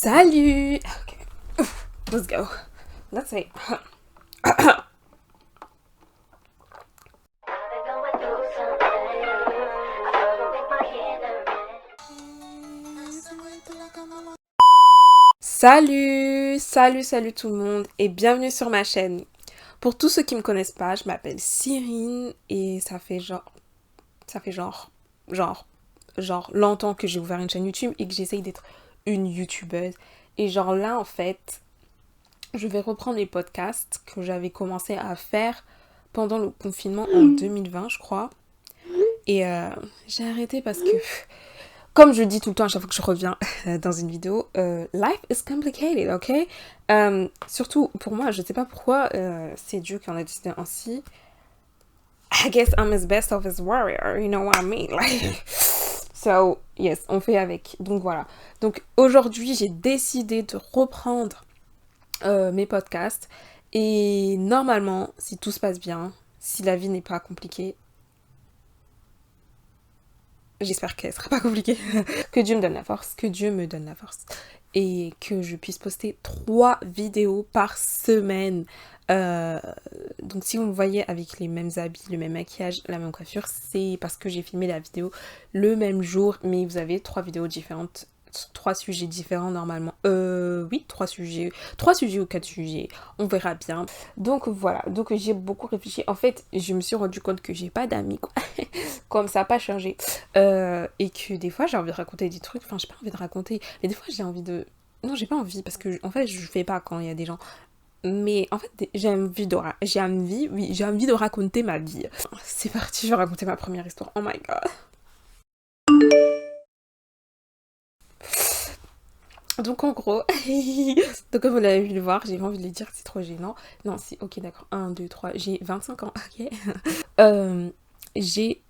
Salut! Okay. Let's go. Let's say. Salut tout le monde et bienvenue sur ma chaîne. Pour tous ceux qui me connaissent pas, je m'appelle Cyrine et ça fait longtemps que j'ai ouvert une chaîne YouTube et que j'essaye d'être une YouTubeuse. Et genre là en fait, je vais reprendre les podcasts que j'avais commencé à faire pendant le confinement en 2020 je crois. Et j'ai arrêté parce que, comme je dis tout le temps à chaque fois que je reviens dans une vidéo, life is complicated, ok? Surtout pour moi, je sais pas pourquoi, c'est Dieu qui en a décidé ainsi. I guess I'm his best of his warrior, you know what I mean? Like, so, yes, on fait avec. Donc voilà. Donc aujourd'hui, j'ai décidé de reprendre mes podcasts. Et normalement, si tout se passe bien, si la vie n'est pas compliquée, j'espère qu'elle sera pas compliquée. Que Dieu me donne la force, que Dieu me donne la force. Et que je puisse poster 3 vidéos par semaine. Donc si vous me voyez avec les mêmes habits, le même maquillage, la même coiffure, c'est parce que j'ai filmé la vidéo le même jour. Mais vous avez 3 vidéos différentes. 3 sujets différents normalement. Oui, 3 sujets ou 4 sujets. On verra bien. Donc voilà. Donc j'ai beaucoup réfléchi. En fait, je me suis rendu compte que j'ai pas d'amis, quoi. Comme ça n'a pas changé. Et que des fois, j'ai envie de raconter des trucs. Enfin, j'ai pas envie de raconter. Mais des fois, j'ai envie de... Non, j'ai pas envie. Parce que, en fait, je fais pas quand il y a des gens. Mais en fait, j'ai envie de raconter ma vie. C'est parti, je vais raconter ma première histoire. Oh my god. Donc en gros, donc comme vous l'avez vu le voir, j'ai pas envie de le dire, c'est trop gênant. Non, c'est ok, d'accord. 1, 2, 3, j'ai 25 ans, ok. J'ai...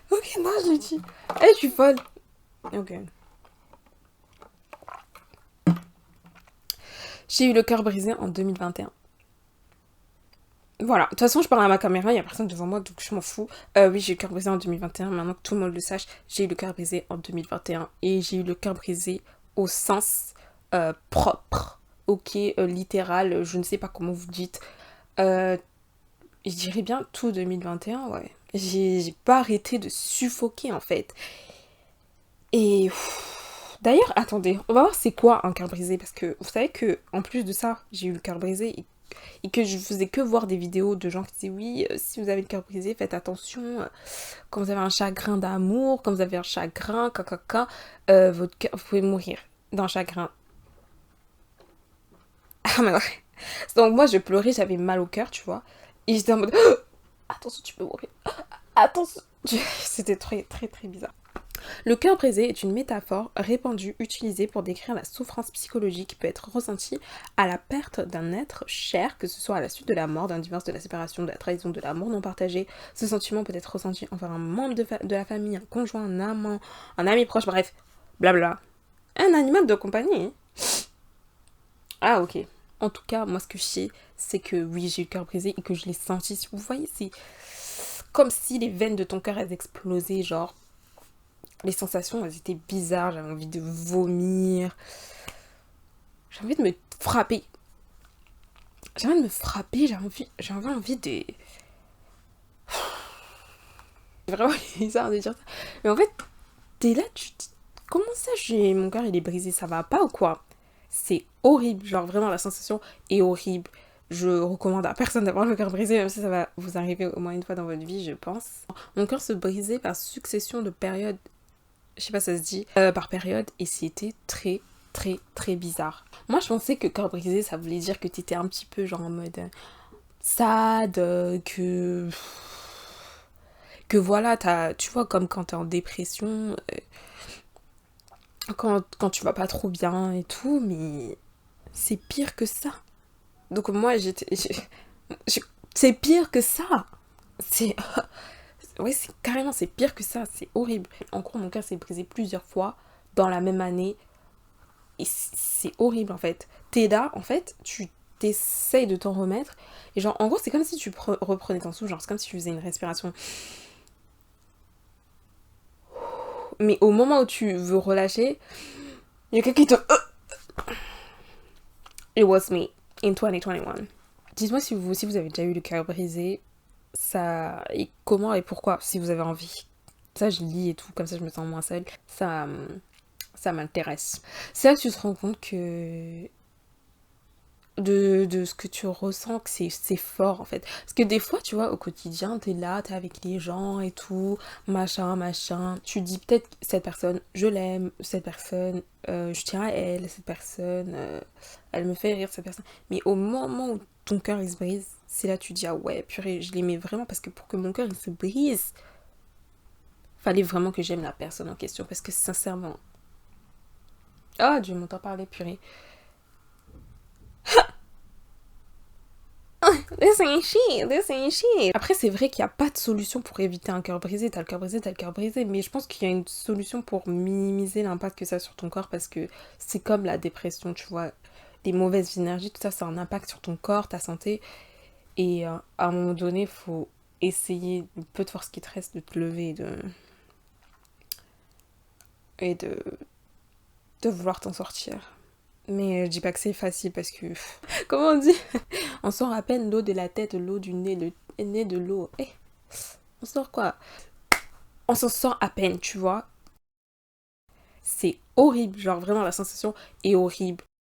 Ok, non, je le dis. Eh, je suis folle. Ok. J'ai eu le cœur brisé en 2021. Voilà, de toute façon, je parle à ma caméra, il n'y a personne devant moi, donc je m'en fous. Oui, j'ai eu le cœur brisé en 2021, maintenant que tout le monde le sache, j'ai eu le cœur brisé en 2021. Et j'ai eu le cœur brisé au sens propre, ok, littéral, je ne sais pas comment vous dites. Je dirais bien tout 2021, ouais. J'ai pas arrêté de suffoquer, en fait. Et... D'ailleurs, attendez, on va voir c'est quoi un cœur brisé, parce que vous savez que en plus de ça, j'ai eu le cœur brisé et que je faisais que voir des vidéos de gens qui disaient oui, si vous avez le cœur brisé, faites attention, quand vous avez un chagrin d'amour, quand vous avez un chagrin, votre cœur, vous pouvez mourir d'un chagrin. Ah mais ouais. Donc moi je pleurais, j'avais mal au cœur, tu vois, et j'étais en mode attention, tu peux mourir, attention. C'était très bizarre. Le cœur brisé est une métaphore répandue utilisée pour décrire la souffrance psychologique qui peut être ressentie à la perte d'un être cher, que ce soit à la suite de la mort, d'un divorce, de la séparation, de la trahison, de l'amour non partagé. Ce sentiment peut être ressenti envers un membre de la famille, un conjoint, un amant, un ami proche, bref, blabla. Un animal de compagnie. Ah ok. En tout cas, moi ce que je sais, c'est que oui, j'ai eu le cœur brisé et que je l'ai senti. Vous voyez, c'est comme si les veines de ton cœur elles explosaient, genre les sensations, elles étaient bizarres. J'avais envie de vomir. J'avais envie de me frapper. J'avais envie de me frapper. J'avais envie de... C'est vraiment bizarre de dire ça. Mais en fait, t'es là, tu te dis... Comment ça, mon cœur, il est brisé? Ça va pas ou quoi? C'est horrible. Genre, vraiment, la sensation est horrible. Je recommande à personne d'avoir le cœur brisé, même si ça va vous arriver au moins une fois dans votre vie, je pense. Mon cœur se brisait par succession de périodes, je sais pas si ça se dit, par période, et c'était très bizarre. Moi je pensais que cœur brisé ça voulait dire que t'étais un petit peu genre en mode sad, que voilà, tu vois, comme quand t'es en dépression, quand tu vas pas trop bien et tout, mais c'est pire que ça. Donc moi c'est pire que ça. C'est ouais, c'est carrément, c'est pire que ça, c'est horrible. En gros, mon cœur s'est brisé plusieurs fois dans la même année. Et c'est horrible, en fait. T'es là, en fait, tu t'essayes de t'en remettre. Et genre, en gros, c'est comme si tu reprenais ton souffle. Genre, c'est comme si tu faisais une respiration. Mais au moment où tu veux relâcher, il y a quelqu'un qui te... It was me in 2021. Dites-moi si vous avez déjà eu le cœur brisé, ça... et comment et pourquoi, si vous avez envie. Ça, je lis et tout, comme ça je me sens moins seule. Ça m'intéresse. C'est là que tu te rends compte que de ce que tu ressens, que c'est fort en fait. Parce que des fois, tu vois, au quotidien, t'es là, t'es avec les gens et tout, machin. Tu dis peut-être cette personne, je l'aime, cette personne, je tiens à elle, cette personne, elle me fait rire, cette personne. Mais au moment où ton cœur il se brise, c'est là que tu dis, ah ouais, purée, je l'aimais vraiment parce que pour que mon cœur il se brise, fallait vraiment que j'aime la personne en question. Parce que sincèrement, ah, Dieu m'entend parler, purée. This ain't shit. Après, c'est vrai qu'il n'y a pas de solution pour éviter un cœur brisé. T'as le cœur brisé. Mais je pense qu'il y a une solution pour minimiser l'impact que ça a sur ton corps parce que c'est comme la dépression, tu vois. Les mauvaises énergies, tout ça, ça a un impact sur ton corps, ta santé. Et à un moment donné, il faut essayer, le peu de force qui te reste, de te lever et de vouloir t'en sortir. Mais je dis pas que c'est facile parce que... Comment on dit? On sort à peine l'eau de la tête, l'eau du nez, le nez de l'eau. Eh, on sort quoi? On s'en sort à peine, tu vois. C'est horrible, genre vraiment la sensation est horrible.